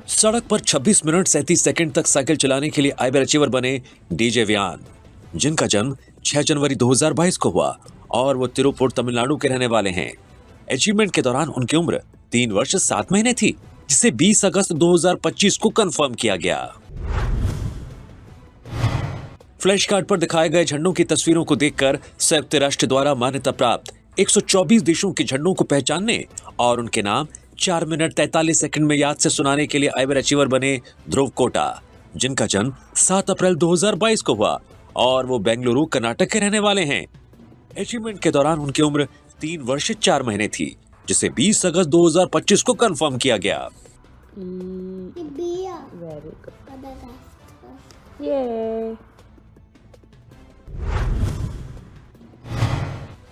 सड़क पर 26 minute 37 second तक साइकिल चलाने के लिए आइबर अचीवर बने डीजे वियान, जिनका जन्म 6 जनवरी 2022 को हुआ और वो तिरुपुर तमिलनाडु के रहने वाले हैं। अचीवमेंट के दौरान उनकी उम्र 3 वर्ष 7 महीने थी, जिसे 20 अगस्त 2025 को कंफर्म किया गया। फ्लैश कार्ड पर दिखाए गए झंडों की तस्वीरों को देखकर संयुक्त राष्ट्र द्वारा मान्यता प्राप्त 124 देशों के झंडों को पहचानने और उनके नाम 4 मिनट 43 सेकंड में याद से सुनाने के लिए आइबर अचीवर बने ध्रुव कोटा, जिनका जन्म 7 अप्रैल 2022 को हुआ और वो बेंगलुरु कर्नाटक के रहने वाले हैं। अचीवमेंट के दौरान उनकी उम्र 3 वर्ष 4 महीने थी, जिसे 20 अगस्त 2025 को कंफर्म किया गया।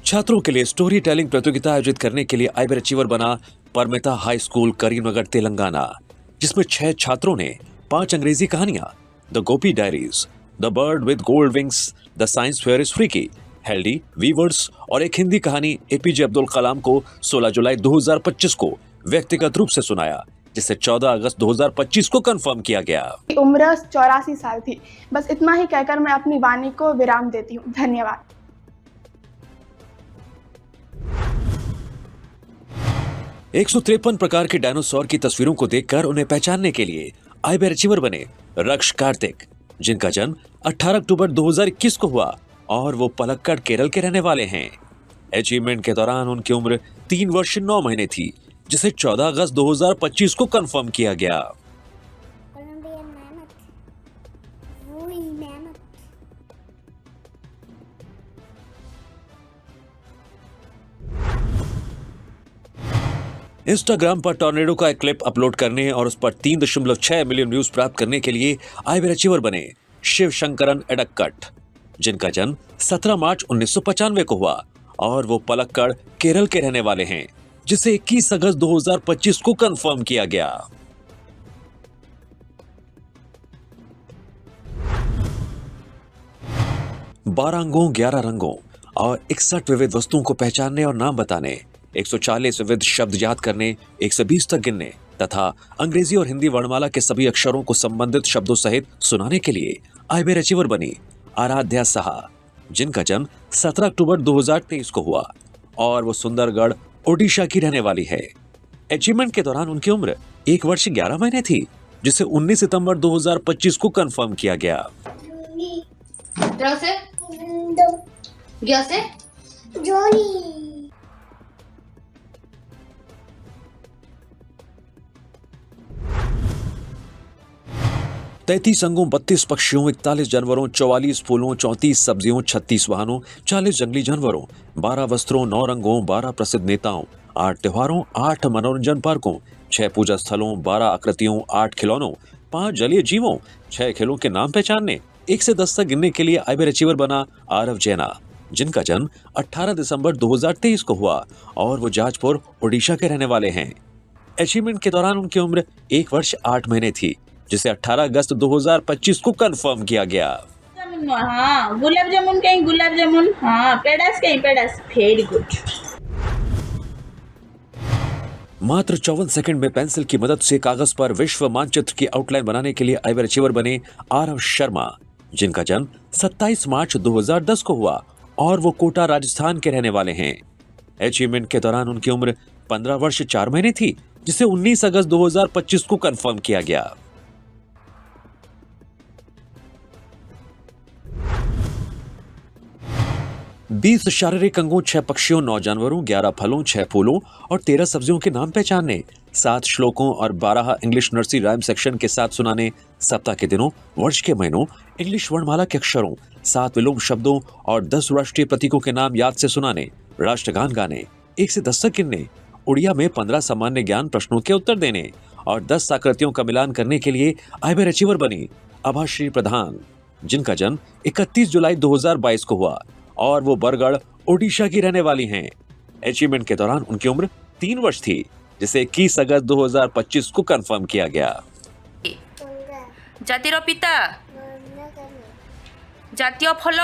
छात्रों के लिए स्टोरी टेलिंग प्रतियोगिता आयोजित करने के लिए आइबर अचीवर बना परमिता हाई स्कूल करीमनगर तेलंगाना, जिसमें 6 छात्रों ने 5 अंग्रेजी कहानियां the Gopi diaries, the bird with gold wings, the science fair is freaky, healthy weavers और एक हिंदी कहानी एपीजे अब्दुल कलाम को 16 जुलाई 2025 को व्यक्तिगत रूप से सुनाया, जिसे 14 अगस्त 2025 को कंफर्म किया गया। उम्र 84 साल थी। बस इतना ही कहकर मैं अपनी वाणी को विराम देती हूँ। धन्यवाद। 153 प्रकार के डायनासोर की तस्वीरों को देखकर उन्हें पहचानने के लिए आइबर अचीवर बने रक्ष कार्तिक, जिनका जन्म 18 अक्टूबर 2021 को हुआ और वो पलक्कड़ केरल के रहने वाले हैं। अचीवमेंट के दौरान उनकी उम्र 3 वर्ष 9 महीने थी, जिसे 14 अगस्त 2025 को कंफर्म किया गया। इंस्टाग्राम पर टॉर्नेडो का एक क्लिप अपलोड करने और उस पर 3.6 मिलियन व्यूज प्राप्त करने के लिए आइबर अचीवर बने शिव शंकरन एडक्कट, जिनका जन्म 17 मार्च 1995 को हुआ और वो पलक्कड़ केरल के रहने वाले हैं, जिसे 21 अगस्त 2025 को कंफर्म किया गया। बारह अंगों 11 रंगों और 61 विविध वस्तुओं को पहचानने और नाम बताने, 140 विविध शब्द याद करने, 120 तक गिनने तथा अंग्रेजी और हिंदी वर्णमाला के सभी अक्षरों को संबंधित शब्दों सहित सुनाने के लिए आइबर अचीवर बनी आराध्या साहा, जिनका जन्म 17 अक्टूबर 2023 को हुआ और वो सुंदरगढ़ ओडिशा की रहने वाली है। अचीवमेंट के दौरान उनकी उम्र 1 वर्ष 11 महीने थी, जिसे 19 सितंबर 2025 को कंफर्म किया गया। जोनी 33 अंगों 32 पक्षियों 41 जानवरों 44 फूलों 34 सब्जियों 36 वाहनों 40 जंगली जानवरों 12 वस्त्रों 9 रंगों 12 प्रसिद्ध नेताओं 8 त्योहारों 8 मनोरंजन पार्कों 6 पूजा स्थलों 12 आकृतियों 8 खिलौनों 5 जलीय जीवों 6 खेलों के नाम पहचानने 1 से 10 तक गिनने के लिए आइबर अचीवर बना आरव जैना, जिनका जन्म 18 दिसंबर 2023 को हुआ और वो जाजपुर ओडिशा के रहने वाले हैं। अचीवमेंट के दौरान उनकी उम्र 1 वर्ष 8 महीने थी, जिसे 18 अगस्त 2025 को कंफर्म किया गया। हाँ, गुलाब जामुन कहीं गुलाब जामुन, हाँ, पेड़ास कहीं पेड़ास, वेरी गुड। मात्र 54 सेकंड में पेंसिल की मदद से कागज पर विश्व मानचित्र की आउटलाइन बनाने के लिए आइबर अचीवर बने आरव शर्मा, जिनका जन्म 27 मार्च 2010 को हुआ और वो कोटा राजस्थान के रहने वाले हैं। अचीवमेंट के दौरान उनकी उम्र 15 वर्ष 4 महीने थी, जिसे 19 अगस्त 2025 को कंफर्म किया गया। 20 शारीरिक अंगों 6 पक्षियों 9 जानवरों 11 फलों 6 फूलों और 13 सब्जियों के नाम पहचानने, 7 श्लोकों और 12 इंग्लिश नर्सरी राइम सेक्शन के साथ सुनाने, सप्ताह के दिनों, वर्ष के महीनों, इंग्लिश वर्णमाला के अक्षरों, 7 विलोम शब्दों और 10 राष्ट्रीय प्रतीकों के नाम याद से सुनाने, राष्ट्रगान गाने, 1 से 10 तक गिनने, उड़िया में 15 सामान्य ज्ञान प्रश्नों के उत्तर देने और 10 आकृतियों का मिलान करने के लिए आइबर अचीवर बनी अभाश्री प्रधान, जिनका जन्म 31 जुलाई 2022 को हुआ और वो बरगढ़ ओडिशा की रहने वाली हैं। अचीवमेंट के दौरान उनकी उम्र 3 वर्ष थी, जिसे 21 अगस्त 2025 को कंफर्म किया गया। जातिर पिता जातीय फल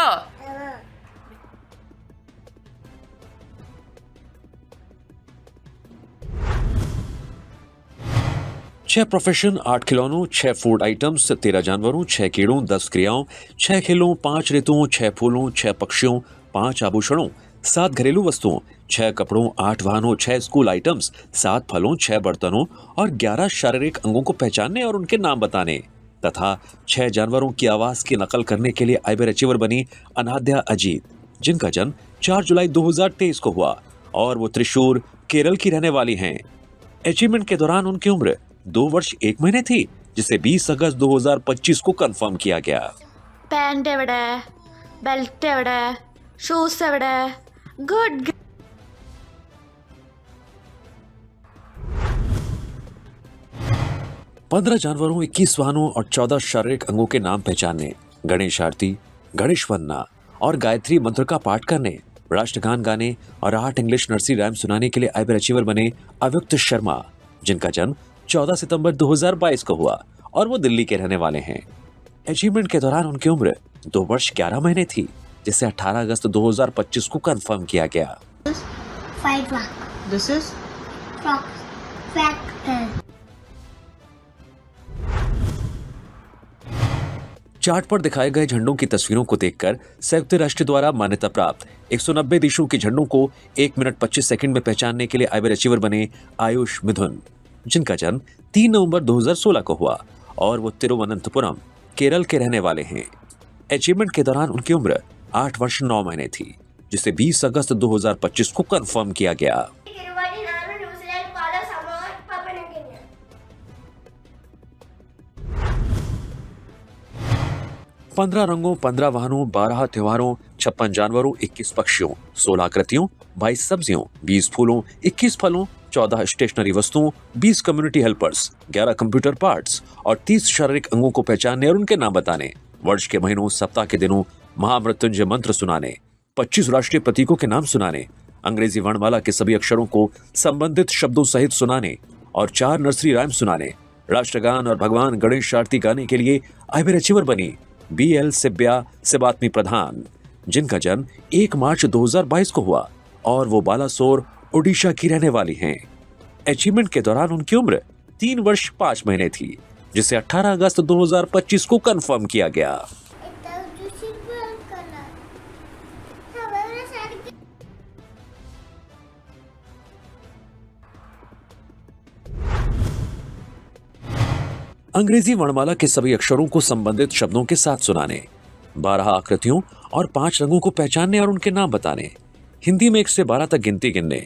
6 प्रोफेशन, 8 खिलौनों, 6 फूड आइटम्स, 13 जानवरों, 6 कीड़ों, 10 क्रियाओं, 6 खेलों, 5 ऋतुओं, 6 फूलों, 6 पक्षियों, 5 आभूषणों, 7 घरेलू वस्तुओं, 6 कपड़ों, 8 वाहनों, 6 स्कूल आइटम्स, 7 फलों, 6 बर्तनों और 11 शारीरिक अंगों को पहचानने और उनके नाम बताने तथा 6 जानवरों की आवाज की नकल करने के लिए आइबर अचीवर बनी अनाध्या अजीत, जिनका जन्म 4 जुलाई 2023 को हुआ और वो त्रिशूर, केरल की रहने वाली हैं। अचीवमेंट के दौरान उनकी उम्र 2 वर्ष 1 महीने थी, जिसे 20 अगस्त 2025 को कंफर्म किया गया। പാന്റ് എവിടെ, ബെൽറ്റ് എവിടെ, ഷൂസ് എവിടെ? ഗുഡ്. 15 जानवरों, 21 वाहनों और 14 शारीरिक अंगों के नाम पहचानने, गणेश आरती, गणेश वंदना और गायत्री मंत्र का पाठ करने, राष्ट्रगान गाने और 8 इंग्लिश नर्सरी राइम सुनाने के लिए आइबर अचीवर बने अव्यक्त शर्मा, जिनका जन्म 14 सितंबर 2022 को हुआ और वो दिल्ली के रहने वाले हैं। अचीवमेंट के दौरान उनकी उम्र 2 वर्ष 11 महीने थी, जिसे 18 अगस्त 2025 को कंफर्म किया गया। 5 rock. This is Rock. Factor. Chart पर दिखाए गए झंडों की तस्वीरों को देखकर संयुक्त राष्ट्र द्वारा मान्यता प्राप्त 190 देशों के झंडों को 1 मिनट 25 सेकंड में पहचानने के लिए आइबर अचीवर बने आयुष मिथुन, जिनका जन्म 3 नवंबर 2016 को हुआ और वो तिरुवनंतपुरम, केरल के रहने वाले हैं। अचीवमेंट के दौरान उनकी उम्र 8 वर्ष 9 महीने थी, जिसे 20 अगस्त 2025 को कंफर्म किया गया। తిరుపతి నాను న్యూజిలాండ్ పాల సమోవా పాపనగిరి 15 रंगों, 15 वाहनों, 12 त्योहारों, 56 जानवरों, 21 पक्षियों, 16 आकृतियों, 22 सब्जियों, 20 फूलों, 21 फलों, 14 स्टेशनरी वस्तुओं, 20 कम्युनिटी हेल्पर्स, 11 कंप्यूटर पार्ट्स और 30 शारीरिक अंगों को पहचानने और उनके नाम बताने, वर्ष के महीनों, सप्ताह के दिनों, महामृत्युंजय मंत्र सुनाने, 25 राष्ट्रीय प्रतीकों के नाम सुनाने, अंग्रेजी वर्णमाला के सभी अक्षरों को संबंधित शब्दों सहित सुनाने और 4 नर्सरी राइम सुनाने, राष्ट्रगान और भगवान गणेश आरती गाने के लिए आइबर अचीवर बनी BL सिबात्मी प्रधान, जिनका जन्म 1 मार्च 2022 को हुआ और वो बालासोर, ओडिशा की रहने वाली हैं। अचीवमेंट के दौरान उनकी उम्र 3 वर्ष 5 महीने थी, जिसे 18 अगस्त 2025 को कंफर्म किया गया। Ito juicy color. However, sir, अंग्रेजी वर्णमाला के सभी अक्षरों को संबंधित शब्दों के साथ सुनाने, 12 आकृतियों और 5 रंगों को पहचानने और उनके नाम बताने, हिंदी में 1 से 12 तक गिनती गिनने,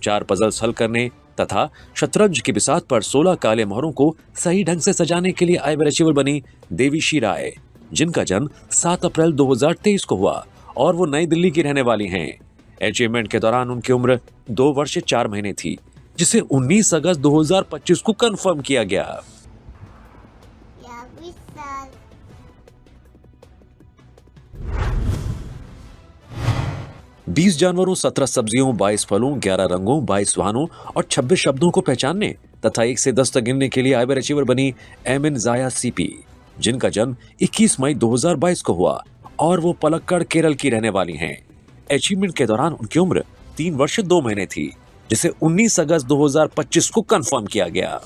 4 पजल्स हल करने तथा शतरंज की बिसात पर 16 काले मोहरों को सही ढंग से सजाने के लिए आइबर अचीवर बनी देवीशी राय, जिनका जन्म 7 अप्रैल 2023 को हुआ और वो नई दिल्ली की रहने वाली हैं। अचीवमेंट के दौरान उनकी उम्र 2 वर्ष 4 महीने थी, जिसे 19 अगस्त 2025 को कंफर्म किया गया। yeah, we saw. 20 जानवरों, 17 सब्जियों, 22 फलों, 11 रंगों, 22 वाहनों और 26 शब्दों को पहचानने तथा 1 से 10 तक गिनने के लिए आइबर अचीवर बनी एमिन जाया सीपी, जिनका जन्म 21 मई 2022 को हुआ और वो पलक्कड़, केरल की रहने वाली हैं। अचीवमेंट के दौरान उनकी उम्र 3 वर्ष 2 महीने थी, जिसे 19 अगस्त 2025 को कंफर्म किया गया।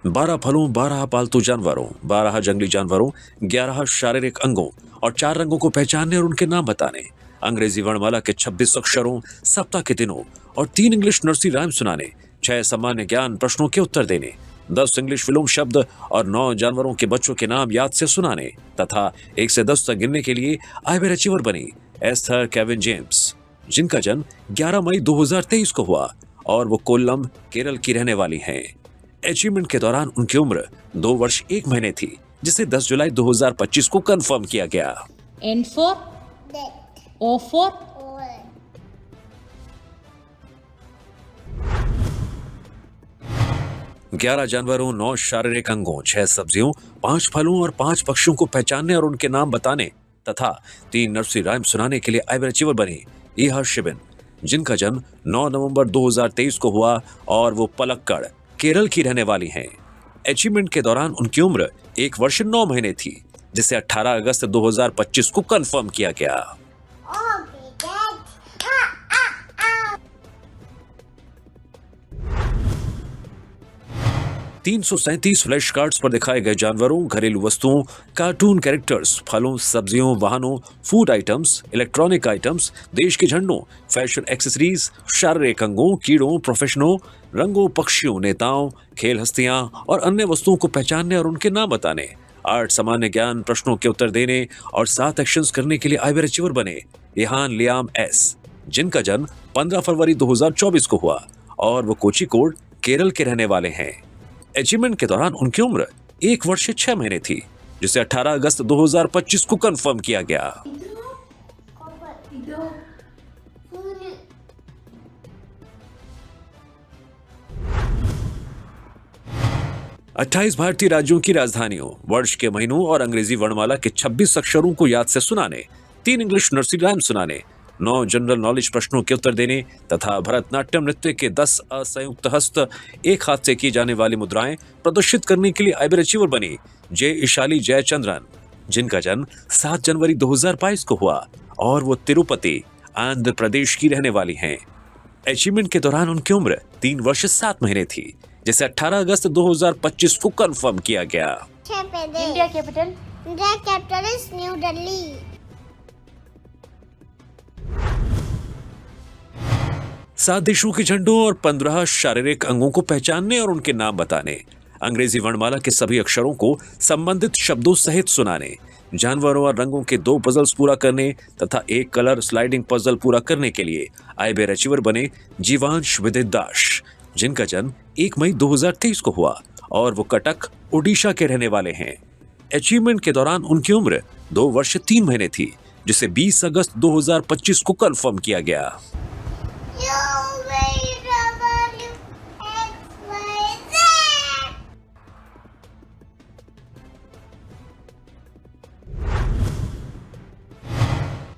12 फलों, 12 पालतू जानवरों, 12 जंगली जानवरों, 11 शारीरिक अंगों और 4 रंगों को पहचानने और उनके नाम बताने, अंग्रेजी वर्णमाला के 26 अक्षरों, सप्ताह के दिनों और 3 इंग्लिश नर्सरी राइम सुनाने, 6 सामान्य ज्ञान प्रश्नों के उत्तर देने, 10 इंग्लिश फिल्म शब्द और 9 जानवरों के बच्चों के नाम याद से सुनाने तथा 1 से 10 तक गिनने के लिए आइबर अचीवर बनी एस्थर केविन जेम्स, जिनका जन्म 11 मई 2023 को हुआ और वो कोल्लम, केरल की रहने वाली हैं। अचीवमेंट के दौरान उनकी उम्र 2 वर्ष 1 महीने थी, जिसे 10 जुलाई 2025 को कंफर्म किया गया। N for That. O for All. 11 जानवरों, 9 शारीरिक अंगों, 6 सब्जियों, 5 फलों और 5 पक्षियों को पहचानने और उनके नाम बताने तथा 3 नर्सरी राइम सुनाने के लिए आइबर अचीवर बनी ईहा शिबिन, जिनका जन्म 9 नवंबर 2023 को हुआ और वो पलक्कड़, केरल की रहने वाली हैं। अचीवमेंट के दौरान उनकी उम्र 1 वर्ष 9 महीने थी, जिसे 18 अगस्त 2025 को कंफर्म किया गया। Okay, Dad. Ah, ah, ah. 337 flash cards पर दिखाए गए जानवरों, घरेलू वस्तुओं, कार्टून कैरेक्टर्स, फलों, सब्जियों, वाहनों, फूड आइटम्स, इलेक्ट्रॉनिक आइटम्स, देश के झंडों, फैशन एक्सेसरीज, शारीरिक अंगों, कीड़ों, प्रोफेशनों, रंगों, पक्षियों, नेताओं, खेल हस्तियां और अन्य वस्तुओं को पहचानने और उनके नाम बताने, 8 सामान्य ज्ञान प्रश्नों के उत्तर देने और 7 एक्शंस करने के लिए आइबर अचीवर बने इहान लियाम एस, जिनका जन्म 15 फरवरी 2024 को हुआ और वो कोचिकोड, केरल के रहने वाले हैं। अचीवमेंट के दौरान उनकी उम्र 1 वर्ष 6 महीने थी, जिसे 18 अगस्त 2025 को कंफर्म किया गया। सूर्य 28 भारतीय राज्यों की राजधानियों, वर्ष के महीनों और अंग्रेजी वर्णमाला के 26 अक्षरों को याद से सुनाने, 3 इंग्लिश नर्सरी राइम सुनाने, 9 जनरल नॉलेज प्रश्नों के उत्तर देने तथा भरतनाट्यम नृत्य के 10 असंयुक्त हस्त, एक हाथ से की जाने वाली मुद्राएं प्रदर्शित करने के लिए आइबर अचीवर बनी जे इशाली जयचंद्रन, जिनका जन्म 7 जनवरी 2022 को हुआ और वो तिरुपति, आंध्र प्रदेश की रहने वाली हैं। अचीवमेंट के दौरान उनकी उम्र 3 वर्ष 7 महीने थी, जिसे 18 अगस्त 2025 को कंफर्म किया गया। India capital is new Delhi. 7 देशों के झंडों और 15 शारीरिक अंगों को पहचानने और उनके नाम बताने, अंग्रेजी वर्णमाला के सभी अक्षरों को संबंधित शब्दों सहित सुनाने, जानवरों और रंगों के 2 पजल्स पूरा करने तथा 1 कलर स्लाइडिंग पजल पूरा करने के लिए आइबर अचीवर बने जीवांश विदित दास, जिनका जन्म 1 मई 2023 को हुआ और वो कटक, ओडिशा के रहने वाले हैं। अचीवमेंट के दौरान उनकी उम्र 2 वर्ष 3 महीने थी, जिसे 20 अगस्त 2025 को कंफर्म किया गया।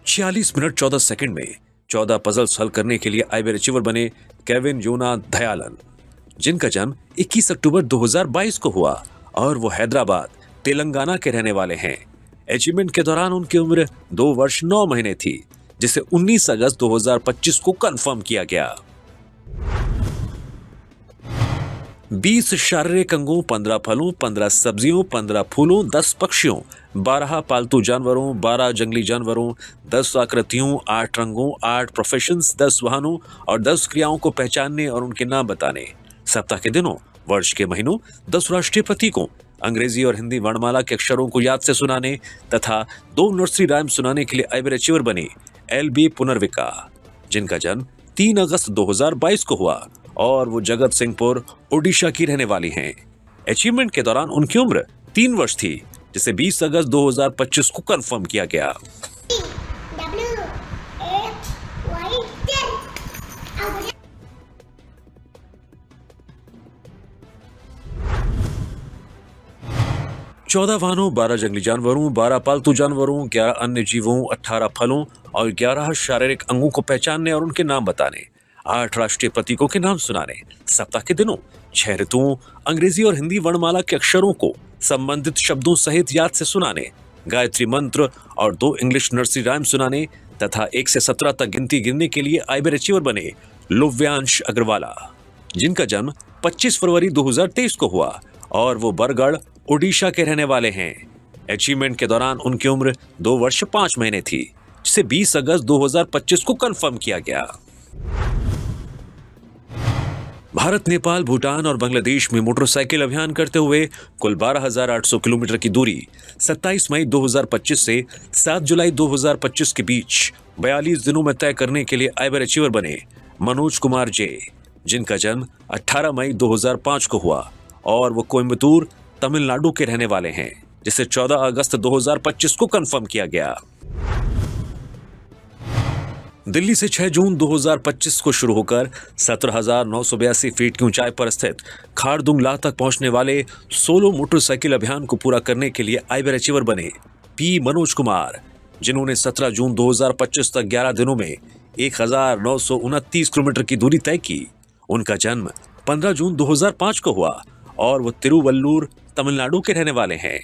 छियालीस मिनट 14 सेकंड में 14 पजल्स हल करने के लिए आइबर अचीवर बने केविन योना दयालन, जिनका जन्म 21 अक्टूबर 2022 को हुआ और वो हैदराबाद, तेलंगाना के रहने वाले हैं। अचीवमेंट के दौरान उनकी उम्र 2 वर्ष 9 महीने थी, जिसे 19 अगस्त 2025 को कंफर्म किया गया। 20 शारीरिक अंगों, 15 फलों, 15 सब्जियों, 15 फूलों, 10 पक्षियों, 12 पालतू जानवरों, 12 जंगली जानवरों, 10 आकृतियों, 8 रंगों, 8 प्रोफेशंस, 10 वाहनों और 10 क्रियाओं को पहचानने और उनके नाम बताने, सप्ताह के दिनों, वर्ष के महीनों, 10 राष्ट्रीय प्रतीकों, अंग्रेजी और हिंदी वर्णमाला के अक्षरों को याद से सुनाने तथा 2 नर्सरी राइम सुनाने के लिए आइबर अचीवर बनी LB पुनर्विका, जिनका जन्म 3 अगस्त 2022 को हुआ और वो जगत सिंहपुर, ओडिशा की रहने वाली हैं। अचीवमेंट के दौरान उनकी उम्र 3 वर्ष थी, जिसे 20 अगस्त 2025 को कंफर्म किया गया। चौदह वाहनों, 12 जंगली जानवरों, 12 पालतू जानवरों, 11 अन्य जीवों, 18 फलों और 11 शारीरिक अंगों को पहचानने और उनके नाम बताने, 8 राष्ट्रीय प्रतीकों के नाम सुनाने, सप्ताह के दिनों, 6 ऋतुओं, अंग्रेजी और हिंदी वर्णमाला के अक्षरों को संबंधित शब्दों सहित याद से सुनाने, गायत्री मंत्र और 2 इंग्लिश नर्सरी राइम सुनाने तथा 1 से 17 तक गिनती गिनने के लिए आइबर अचीवर बने लुव्यांश अग्रवाला, जिनका जन्म 25 फरवरी 2023 को हुआ और वो बरगढ़, ओडिशा के रहने वाले हैं। अचीवमेंट के दौरान उनकी उम्र 2 वर्ष 5 महीने थी, जिसे 20 अगस्त 2025 को कंफर्म किया गया। भारत, नेपाल, भूटान और बांग्लादेश में मोटरसाइकिल अभियान करते हुए कुल 12,800 किलोमीटर की दूरी 27 मई 2025 से 7 जुलाई 2025 के बीच 42 दिनों में तय करने के लिए आइबर अचीवर बने मनोज कुमार जे, जिनका जन्म 18 मई 2005 को हुआ और वो कोयम्बतूर, तमिलनाडु के रहने वाले हैं, जिसे 14 अगस्त 2025 को कंफर्म किया गया। दिल्ली से 6 जून 2025 को शुरू होकर 17,982 फीट की ऊंचाई पर स्थित खारदुंगला तक पहुंचने वाले सोलो मोटरसाइकिल अभियान को पूरा करने के लिए आइबर अचीवर बने पी मनोज कुमार, जिन्होंने 17 जून 2025 तक 11 दिनों में 1,929 किलोमीटर की दूरी तय की। उनका जन्म 15 जून 2005 को हुआ और वो तिरुवल्लुर, तमिलनाडु के रहने वाले हैं।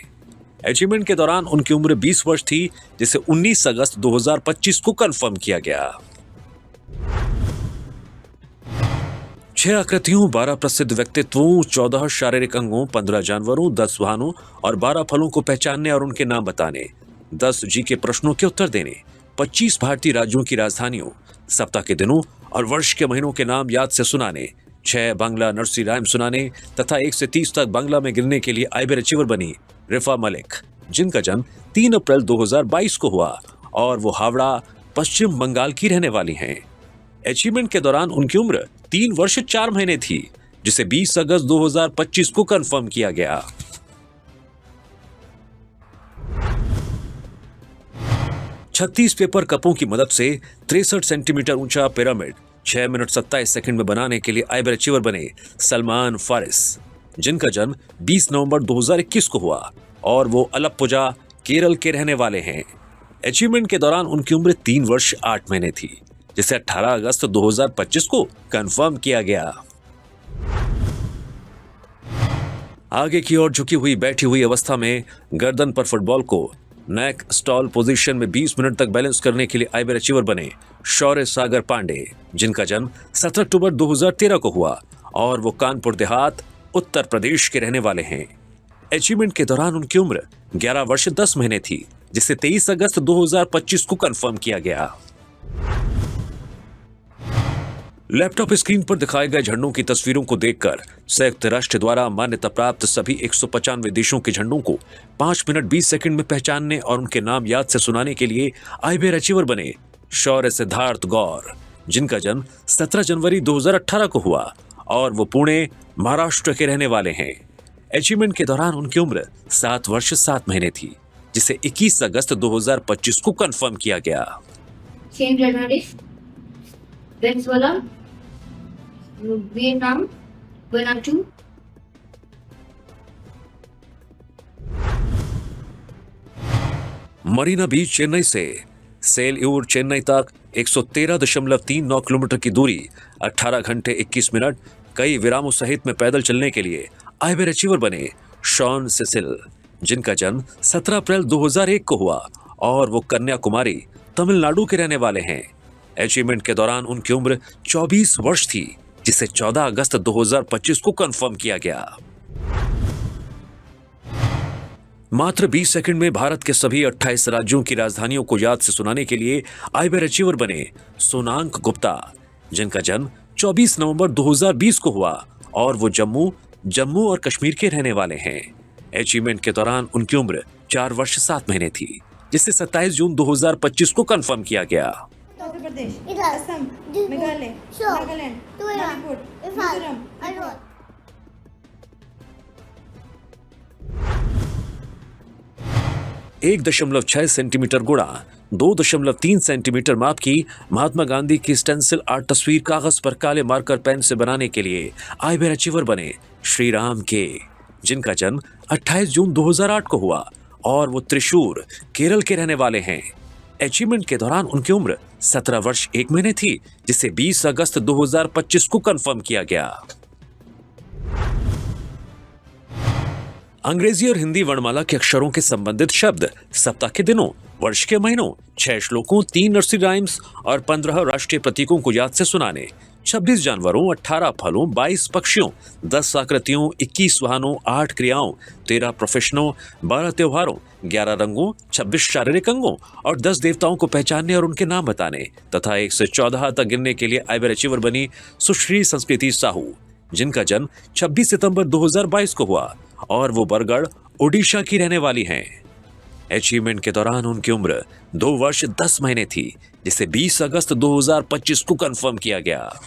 अचीवमेंट के दौरान उनकी उम्र 20 वर्ष थी, जिसे 19 अगस्त 2025 को कंफर्म किया गया। 6 आकृतियों, 12 प्रसिद्ध व्यक्तित्वों, 14 शारीरिक अंगों, 15 जानवरों, 10 वाहनों और 12 फलों को पहचानने और उनके नाम बताने, 10 जीके प्रश्नों के उत्तर देने, 25 भारतीय राज्यों की राजधानियों, सप्ताह के दिनों और वर्ष के महीनों के नाम याद से सुनाने, 6 बांग्ला नर्सरी राइम सुनाने तथा 1 से 30 तक बांग्ला में गिनने के लिए आइबर अचीवर बनी रिफा मलिक, जिनका जन्म 3 अप्रैल 2022 को हुआ और वो हावड़ा, पश्चिम बंगाल की रहने वाली हैं। अचीवमेंट के दौरान उनकी उम्र 3 वर्ष 4 महीने थी, जिसे 20 अगस्त 2025 को कंफर्म किया गया। छत्तीस पेपर कपों की मदद से 63 सेंटीमीटर ऊंचा पिरामिड 6 मिनट 27 सेकंड में बनाने के लिए आइबर अचीवर बने सलमान फारिस, जिनका जन्म 20 नवंबर 2021 को हुआ और वो अलप्पुझा, केरल के रहने वाले हैं। अचीवमेंट के दौरान उनकी उम्र 3 वर्ष 8 महीने थी, जिसे 18 अगस्त 2025 को कंफर्म किया गया। आगे की ओर झुकी हुई बैठी हुई अवस्था में गर्दन पर फुटबॉल को नेक स्टॉल पोजीशन में 20 मिनट तक बैलेंस करने के लिए आइबर अचीवर बने शौर्य सागर पांडे, जिनका जन्म 17 अक्टूबर 2013 को हुआ और वो कानपुर देहात, उत्तर प्रदेश के रहने वाले हैं। अचीवमेंट के दौरान उनकी उम्र 11 वर्ष 10 महीने थी, जिसे 23 अगस्त 2025 को कंफर्म किया गया। लैपटॉप स्क्रीन पर दिखाए गए झंडों की तस्वीरों को देखकर संयुक्त राष्ट्र द्वारा मान्यता प्राप्त सभी 195 देशों के झंडों को 5 मिनट 20 सेकंड में पहचानने और उनके नाम याद से सुनाने के लिए आइबर अचीवर बने शौर्य सिद्धार्थ गौर, जिनका जन्म 17 जनवरी 2018 को हुआ और वो पुणे, महाराष्ट्र के रहने वाले हैं। अचीवमेंट के दौरान उनकी उम्र 7 वर्ष 7 महीने थी, जिसे 21 अगस्त 2025 को कंफर्म किया गया। Venezuela, Vietnam, Vanuatu. Marina Beach Chennai से सेलयूर चेन्नई तक 113.39 किलोमीटर की दूरी 18 घंटे 21 मिनट कई विरामों सहित में पैदल चलने के लिए आइबर अचीवर बने शॉन सेसिल, जिनका जन्म 17 अप्रैल 2001 को हुआ और वो कन्याकुमारी, तमिलनाडु के रहने वाले हैं। अचीवमेंट के दौरान उनकी उम्र 24 वर्ष थी, जिसे 14 अगस्त 2025 को कंफर्म किया गया। मात्र 20 सेकंड में भारत के सभी 28 राज्यों की राजधानियों को याद से सुनाने के लिए आइबर अचीवर बने सोनांक गुप्ता, जिनका जन्म 24 नवंबर 2020 को हुआ और वो जम्मू और कश्मीर के रहने वाले हैं। अचीवमेंट के दौरान उनकी उम्र 4 वर्ष 7 महीने थी, जिसे 27 जून 2025 को कंफर्म किया गया। उत्तर प्रदेश, इधर, असम, मेघालय, शो, नागालैंड, त्रिपुरा, मणिपुर, इम्फाल, मिजोरम, अरवल। 1.6 सेंटीमीटर गुणा 2.3 सेंटीमीटर माप की महात्मा गांधी की स्टेंसिल आर्ट तस्वीर कागज पर काले मार्कर पेन से बनाने के लिए आइबर अचीवर बने श्री राम के, जिनका जन्म 28 जून 2008 को हुआ और वो त्रिशूर, केरल के रहने वाले हैं। अचीवमेंट के दौरान उनकी उम्र 17 वर्ष 1 महीने थी, जिसे 20 अगस्त 2025 को कंफर्म किया गया। अंग्रेजी और हिंदी वर्णमाला के अक्षरों के संबंधित शब्द, सप्ताह के दिनों, वर्ष के महीनों, 6 श्लोकों, 3 नर्सरी राइम्स और 15 राष्ट्रीय प्रतीकों को याद से सुनाने, 26 जानवरों, 18 फलों, 22 पक्षियों, 10 आकृतियों, 21 वाहनों, 8 क्रियाओं, 13 प्रोफेशनों, 12 त्योहारों, 11 रंगों, 26 शारीरिक अंगों और 10 देवताओं को पहचानने और उनके नाम बताने तथा 1 से 14 तक गिनने के लिए आइबर अचीवर बनी सुश्री संस्कृति साहू, जिनका जन्म 26 सितंबर 2022 को हुआ और वो बरगढ़, ओडिशा की रहने वाली हैं। अचीवमेंट के दौरान उनकी उम्र 2 वर्ष 10 महीने थी, जिसे 20 अगस्त 2025 को कंफर्म किया गया।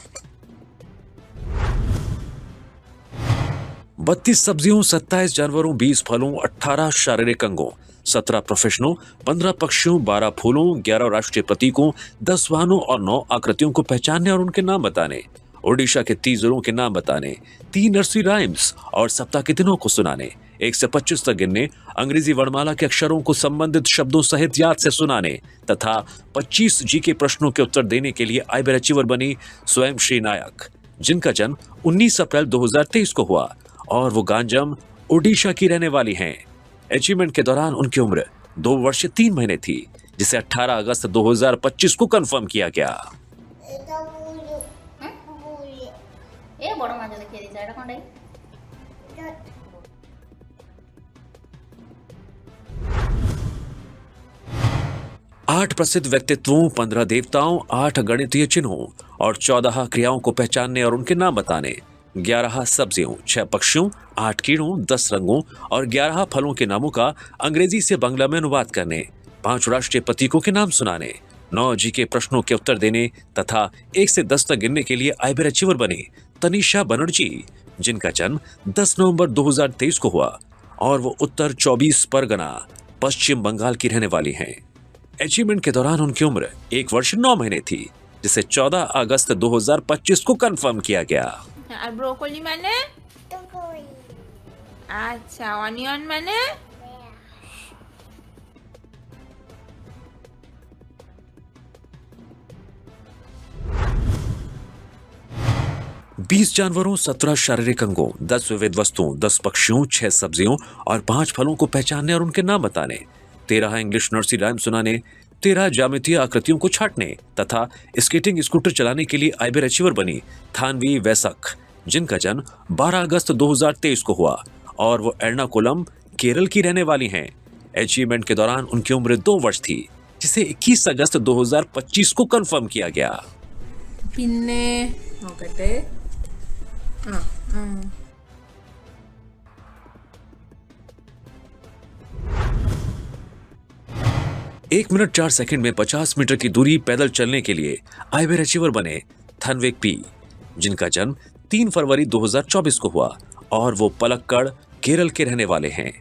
32 सब्जियों, 27 जानवरों, 20 फलों, 18 शारीरिक अंगों, 17 प्रोफेशनों, 15 पक्षियों, 12 फूलों, 11 राष्ट्रीय प्रतीकों, 10 वाहनों और 9 आकृतियों को पहचानने और उनके नाम बताने, ओडिशा के 30 जिलों के नाम बताने, 3 नर्सरी राइम्स और सप्ताह के दिनों को सुनाने, 1 से 25 तक गिनने, अंग्रेजी वर्णमाला के अक्षरों को संबंधित शब्दों सहित याद से सुनाने तथा 25 जीके प्रश्नों के उत्तर देने के लिए आइबर अचीवर बनी स्वयं श्री नायक, जिनका जन्म 19 अप्रैल 2023 को हुआ और वो गांजम, ओडिशा की रहने वाली हैं। अचीवमेंट के दौरान उनकी उम्र 2 वर्ष 3 महीने थी, जिसे 18 अगस्त 2025 को कंफर्म किया गया। ए बड़ माछ देखिए दिशा एटा कोन आठ प्रसिद्ध व्यक्तित्वों, 15 देवताओं, 8 गणितीय चिन्हों और 14 क्रियाओं को पहचानने और उनके नाम बताने, 11 सब्जियों, 6 पक्षियों, 8 कीड़ों, 10 रंगों और 11 फलों के नामों का अंग्रेजी से बांग्ला में अनुवाद करने, 5 राष्ट्रीय प्रतीकों के नाम सुनाने, 9 जी के प्रश्नों के उत्तर देने तथा 1 से 10 तक गिनने के लिए आइबर अचीवर बने तनीषा बनर्जी, जिनका जन्म 10 नवंबर 2023 को हुआ और वो उत्तर 24 परगना पश्चिम बंगाल की रहने वाली हैं। अचीवमेंट के दौरान उनकी उम्र 1 वर्ष 9 महीने थी, जिसे 14 अगस्त 2025 को कंफर्म किया गया। আর ব্রোকলি মানে আচ্ছা অনিয়ন মানে 20 जानवरों, 17 शारीरिक अंगों, 10 विविध वस्तुओं, 10 पक्षियों, 6 सब्जियों और 5 फलों को पहचानने और उनके नाम बताने, 13 इंग्लिश नर्सरी राइम सुनाने, 13 ज्यामितीय आकृतियों को छांटने तथा स्केटिंग स्कूटर चलाने के लिए आइबर अचीवर बनी थानवी वैसक, जिनका जन्म 12 अगस्त 2023 को हुआ और वो एर्नाकुलम, केरल की रहने वाली हैं। अचीवमेंट के दौरान उनकी उम्र 2 वर्ष थी, जिसे 21 अगस्त 2025 को कंफर्म किया गया। പിന്നെ നോക്കട്ടെ 1 मिनट 4 सेकंड में 50 मीटर की दूरी पैदल चलने के लिए आइबर अचीवर बने थनवेक पी, जिनका जन्म 3 फरवरी 2024 को हुआ और वो पलक्कड़, केरल के रहने वाले हैं।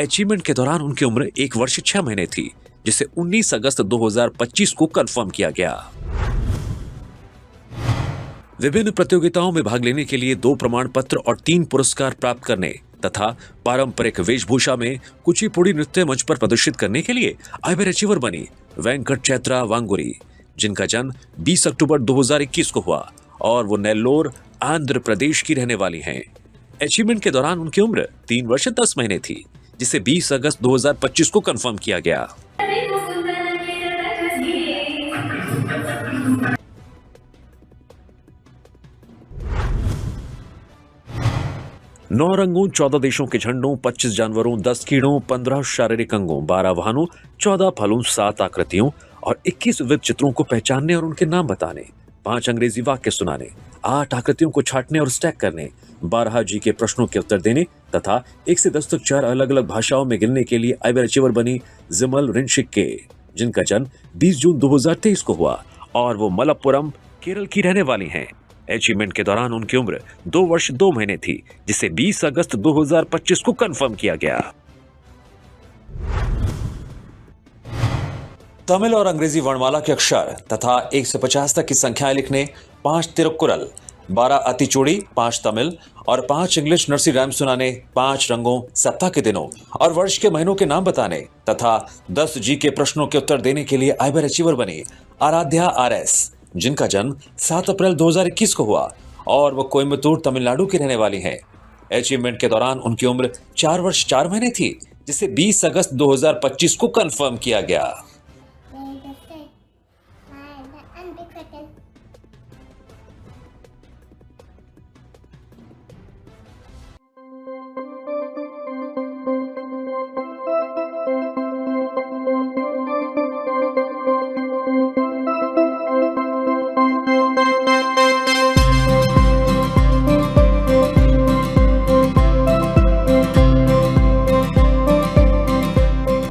अचीवमेंट के दौरान उनकी उम्र 1 वर्ष 6 महीने थी, जिसे 19 अगस्त 2025 को कंफर्म किया गया। विभिन्न प्रतियोगिताओं में भाग लेने के लिए 2 प्रमाण पत्र और 3 पुरस्कार प्राप्त करने तथा पारंपरिक वेशभूषा में कुचिपुड़ी नृत्य मंच पर प्रदर्शित करने के लिए आइबर अचीवर बनी वेंकट चैत्रा वांगुरी, जिनका जन्म 20 अक्टूबर 2021 को हुआ और वो नेल्लोर, आंध्र प्रदेश की रहने वाली हैं। अचीवमेंट के दौरान उनकी उम्र 3 वर्ष 10 महीने थी, जिसे 20 अगस्त 2025 को कंफर्म किया गया। नौ रंगों, 14 देशों के झंडों, 25 जानवरों, 10 कीड़ों, 15 शारीरिक अंगों, 12 वाहनों, 14 फलों, 7 आकृतियों और 21 विविध चित्रों को पहचानने और उनके नाम बताने, 5 अंग्रेजी वाक्य सुनाने, 8 आकृतियों को छांटने और स्टैक करने, 12 जी के प्रश्नों के उत्तर देने तथा 1 से 10 तक 4 अलग अलग भाषाओं में गिनने के लिए आइबर अचीवर बनी जिमल रिंशिक्के, जिनका जन्म 20 जून 2023 को हुआ और वो मलप्पुरम, केरल की रहने वाली हैं। अचीवमेंट के दौरान उनकी उम्र 2 वर्ष 2 महीने थी, जिसे 20 अगस्त 2025 को कंफर्म किया गया। तमिल और अंग्रेजी वर्णमाला के अक्षर तथा 1 से 50 तक की संख्याएं लिखने, 5 तिरुक्कुरल, 12 अतिचूड़ी, 5 तमिल और 5 इंग्लिश नर्सरी राइम सुनाने, 5 रंगों, सप्ताह के दिनों और वर्ष के महीनों के नाम बताने तथा 10 जी के प्रश्नों के उत्तर देने के लिए आइबर अचीवर बनी आराध्या RS, जिनका जन्म 7 अप्रैल 2021 को हुआ और वो कोयम्बतूर, तमिलनाडु की रहने वाली हैं। अचीवमेंट के दौरान उनकी उम्र 4 वर्ष 4 महीने थी, जिसे 20 अगस्त 2025 को कंफर्म किया गया।